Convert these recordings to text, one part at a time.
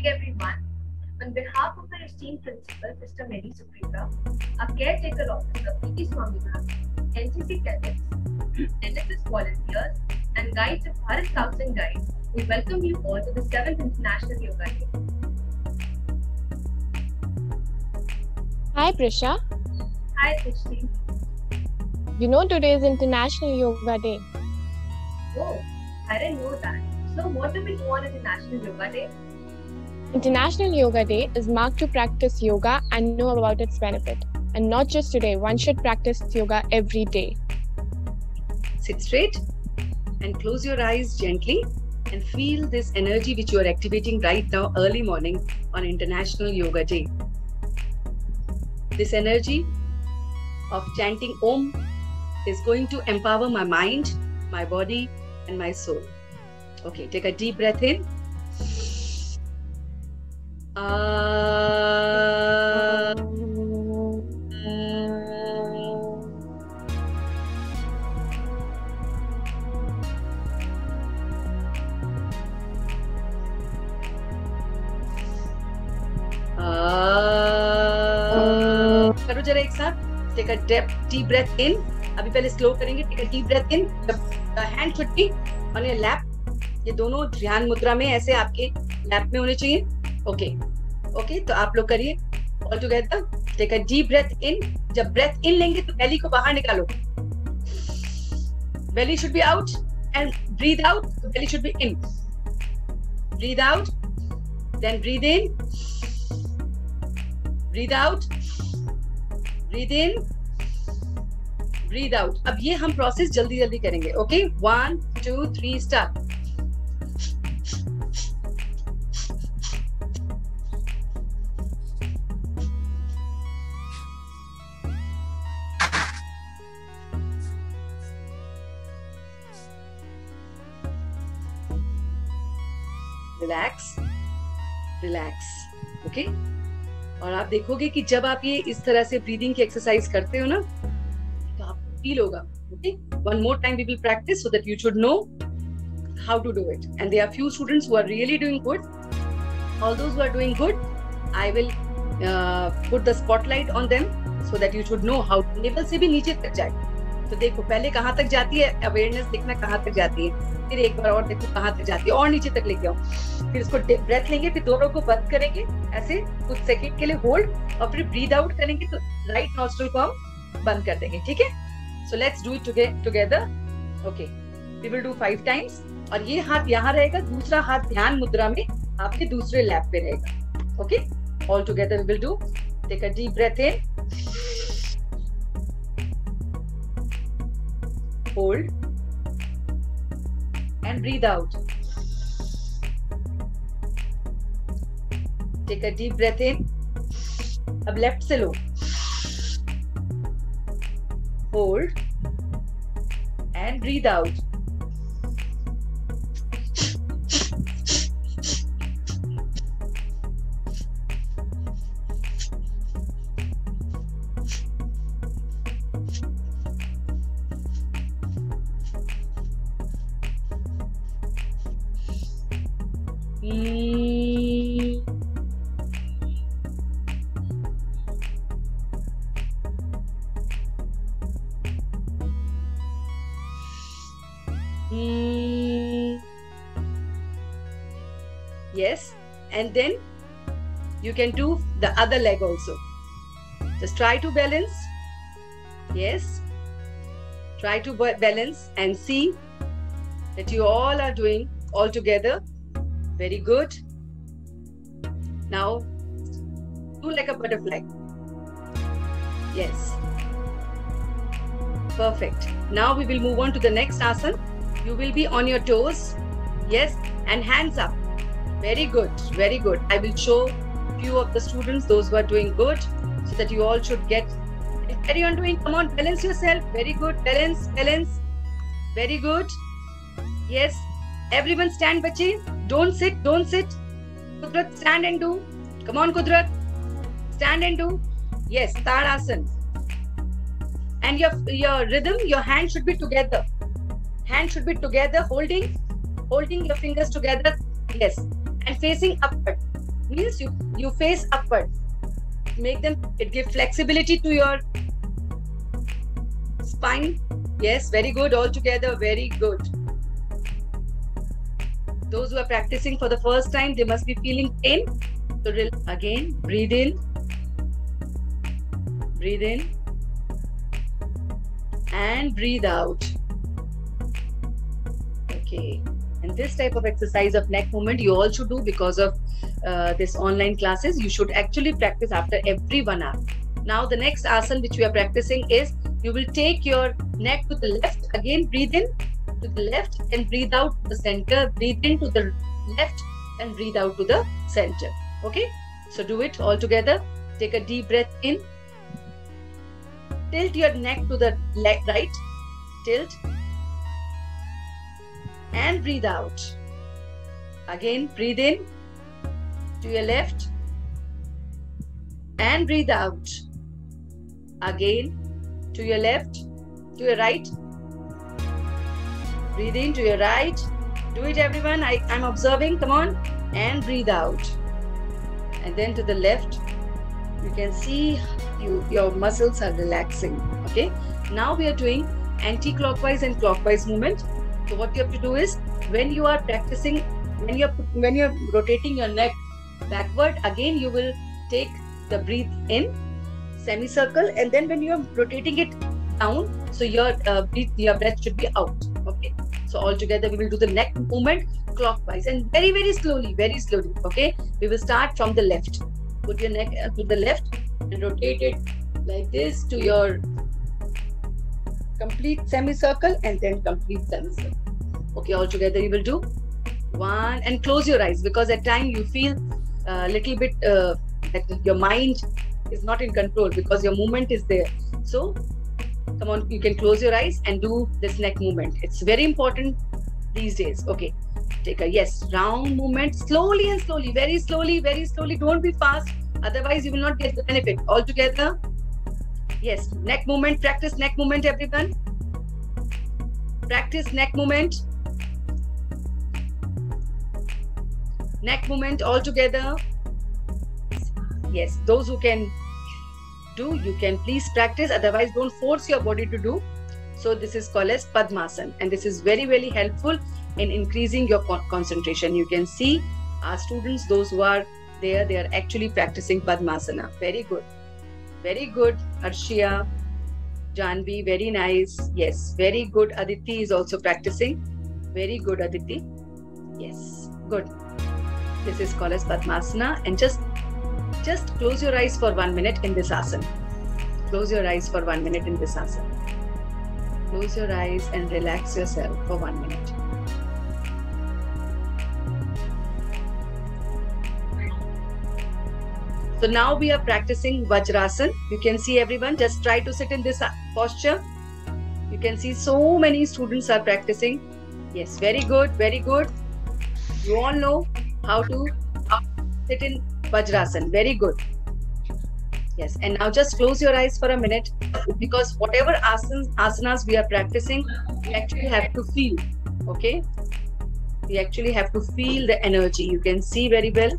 morning, everyone. On behalf of our esteemed principal, Mr. Mary Suprita, our caretaker officer, P.T. Swaminathan, NCC cadets, NSS volunteers, and guides of Bharat Scouts and Guides, we welcome you all to the 7th International Yoga Day. Hi, Prisha. Hi, Srishti. You know today is International Yoga Day. Oh, I didn't know that. So, what do we do on International Yoga Day? International Yoga Day is marked to practice yoga and know about its benefit. And not just today, one should practice yoga every day. Sit straight and close your eyes gently and feel this energy which you are activating right now early morning on International Yoga Day. This energy of chanting Om is going to empower my mind, my body, and my soul. Okay, take a deep breath in. करो जरा एक साथ. Take a deep breath in. अभी पहले slow करेंगे. Take a deep breath in. The hand should be on your lap. ये दोनों ध्यान मुद्रा में ऐसे आपके लैप में होने चाहिए. ओके तो आप लोग करिए all together. Take a deep breath in. जब ब्रेथ इन लेंगे तो बेली को बाहर निकालो. Belly should be out and breathe out. Belly should be in. Breathe out, then breathe in, breathe out, breathe in, breathe out. अब ये हम process जल्दी जल्दी करेंगे. Okay 1 2 3 start. Relax relax. Okay और आप देखोगे कि जब आप ये इस तरह से ब्रीदिंग की एक्सरसाइज करते हो ना तो आपको फील होगा. Okay one more time we will practice so that you should know how to do it, and there are few students who are really doing good. All those who are doing good, I will put the spotlight on them so that you should know how. Level से भी नीचे तक जाए. तो देखो पहले कहाँ तक जाती है अवेयरनेस, देखना कहाँ तक जाती है. फिर एक बार और देखो कहाँ तक जाती है और नीचे तक लेके आओ. फिर इसको ब्रेथ लेंगे, फिर दोनों को बंद करेंगे ऐसे कुछ सेकंड के लिए होल्ड, और फिर ब्रीथ आउट करेंगे तो राइट नॉस्ट्रल को हम बंद कर देंगे. ठीक है. So let's do it together. Okay we will do 5 times. और ये हाथ यहाँ रहेगा, दूसरा हाथ ध्यान मुद्रा में आपके दूसरे लैप पे रहेगा. Okay all together we will do. Take a deep breath in, hold and breathe out. Take a deep breath in. अब लेफ्ट से लो, hold and breathe out. Yes, and then you can do the other leg also. Just try to balance. Yes, try to balance and see that you all are doing all together. Very good. Now do like a butterfly. Yes, perfect. Now we will move on to the next asana. You will be on your toes. Yes, and hands up. Very good, very good. I will show few of the students, those who are doing good, so that you all should get. Carry on doing. Come on, balance yourself. Very good. Balance, balance. Very good. Yes. Everyone stand, bache. Don't sit, don't sit. Kudrat, stand and do. Come on, Kudrat. Stand and do. Yes, Tadasana. And your rhythm, your hand should be together. Hand should be together, holding your fingers together. Yes. And facing upward. means you face upward. Make them, it gives flexibility to your spine. Yes, very good. All together, very good. Those who are practicing for the first time, they must be feeling pain. So again, breathe in, and breathe out. Okay. And this type of exercise of neck movement you all should do because of this online classes. You should actually practice after every 1 hour. Now the next asana which we are practicing is you will take your neck to the left. Again, breathe in to the left and breathe out to the center. Breathe in to the left and breathe out to the center. Okay, so do it all together. Take a deep breath in. Tilt your neck to the right. Tilt. And breathe out. Again, breathe in to your left and breathe out. Again, to your left, to your right. Breathe in to your right. Do it, everyone. I'm observing. Come on. And breathe out. And then to the left. You can see your muscles are relaxing. Okay. Now we are doing anti-clockwise and clockwise movement. So what you have to do is when you are practicing, when you're rotating your neck backward, again you will take the breathe in semicircle, and then when you are rotating it down, so your breath should be out. Okay. So all together we will do the neck movement clockwise and very, very slowly, very slowly. Okay. We will start from the left. Put your neck to the left and rotate it like this to your complete semicircle and then complete semicircle. Okay, all together you will do 1 and close your eyes because at times you feel a little bit that your mind is not in control because your movement is there. So come on, you can close your eyes and do this neck movement. It's very important these days. Okay, take a round movement slowly and slowly, very slowly, very slowly. Don't be fast, otherwise you will not get the benefit. All together. Yes, neck movement. Practice neck movement, everyone. Practice neck movement. Neck movement all together. Yes, those who can do, you can please practice. Otherwise, don't force your body to do. So this is called as Padmasana, and this is very, very helpful in increasing your concentration. You can see our students, those who are there, they are actually practicing Padmasana. Very good. Very good, Arshia, Janvi, very nice. Yes, very good. Aditi is also practicing. Very good, Aditi. Yes, good. This is called as Padmasana, and just close your eyes for 1 minute in this asana. Close your eyes for 1 minute in this asana. Close your eyes and relax yourself for 1 minute. So now we are practicing Vajrasana. You can see everyone, just try to sit in this posture. You can see so many students are practicing. Yes, very good, very good. You all know how to sit in Vajrasana. Very good. Yes, and now just close your eyes for a minute because whatever asanas we are practicing, we actually have to feel. Okay? We actually have to feel the energy. You can see very well.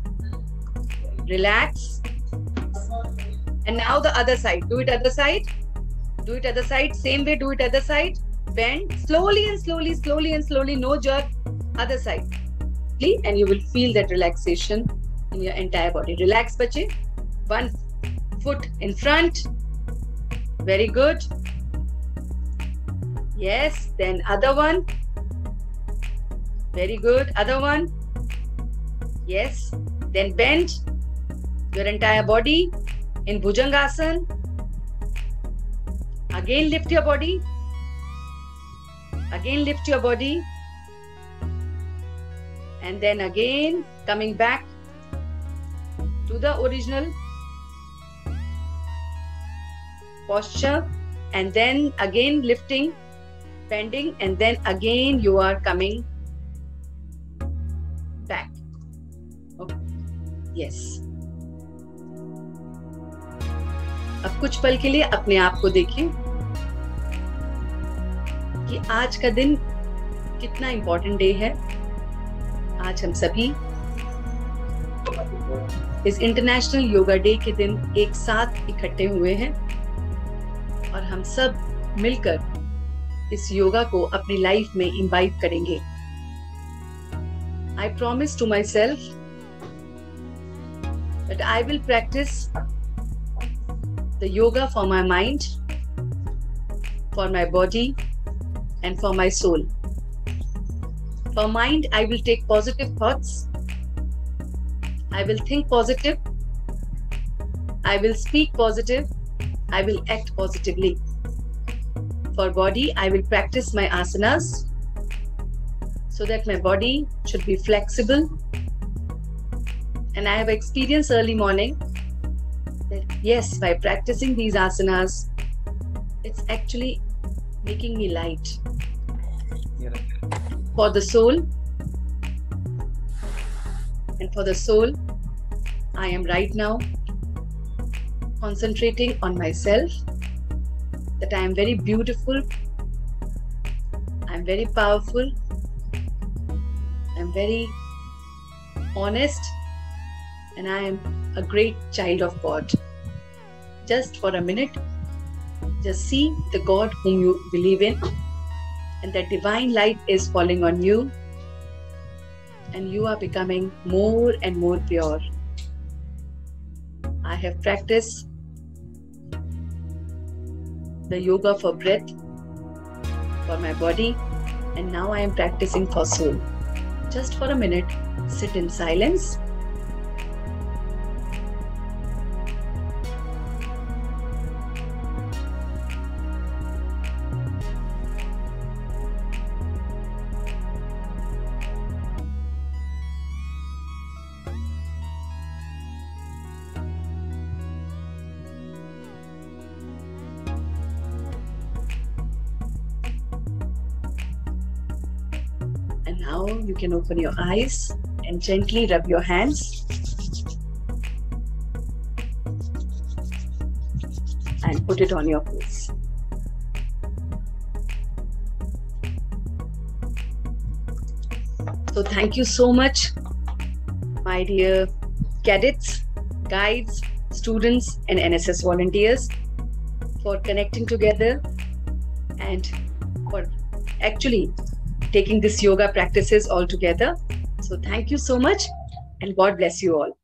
Relax. And now the other side. Do it other side. Do it other side. Same way, do it other side. Bend slowly and slowly, slowly and slowly. No jerk. Other side. And you will feel that relaxation in your entire body. Relax, bache. 1 foot in front. Very good. Yes. Then other one. Very good. Other one. Yes. Then bend your entire body in Bhujangasana. Again lift your body. Again lift your body. And then again coming back to the original posture. And then again lifting, bending, and then again you are coming back. Okay. Yes. अब कुछ पल के लिए अपने आप को देखिए कि आज का दिन कितना इम्पोर्टेंट डे है। आज हम सभी इस इंटरनेशनल योगा डे के दिन एक साथ इकट्ठे हुए हैं और हम सब मिलकर इस योगा को अपनी लाइफ में इम्बाइब करेंगे। I promise to myself that I will practice the yoga for my mind, for my body, and for my soul. For mind, I will take positive thoughts. I will think positive. I will speak positive. I will act positively. For body, I will practice my asanas so that my body should be flexible. And I have experienced early morning that yes, by practicing these asanas, it's actually making me light. For the soul, and for the soul, I am right now concentrating on myself, that I am very beautiful, I am very powerful, I am very honest, and I am a great child of God. Just for a minute, just see the God whom you believe in, and that divine light is falling on you, and you are becoming more and more pure. I have practiced the yoga for breath, for my body, and now I am practicing for soul. Just for a minute, sit in silence. And now you can open your eyes and gently rub your hands and put it on your face. So thank you so much, my dear cadets, guides, students, and NSS volunteers for connecting together and for actually taking this yoga practices all together. So thank you so much, and God bless you all.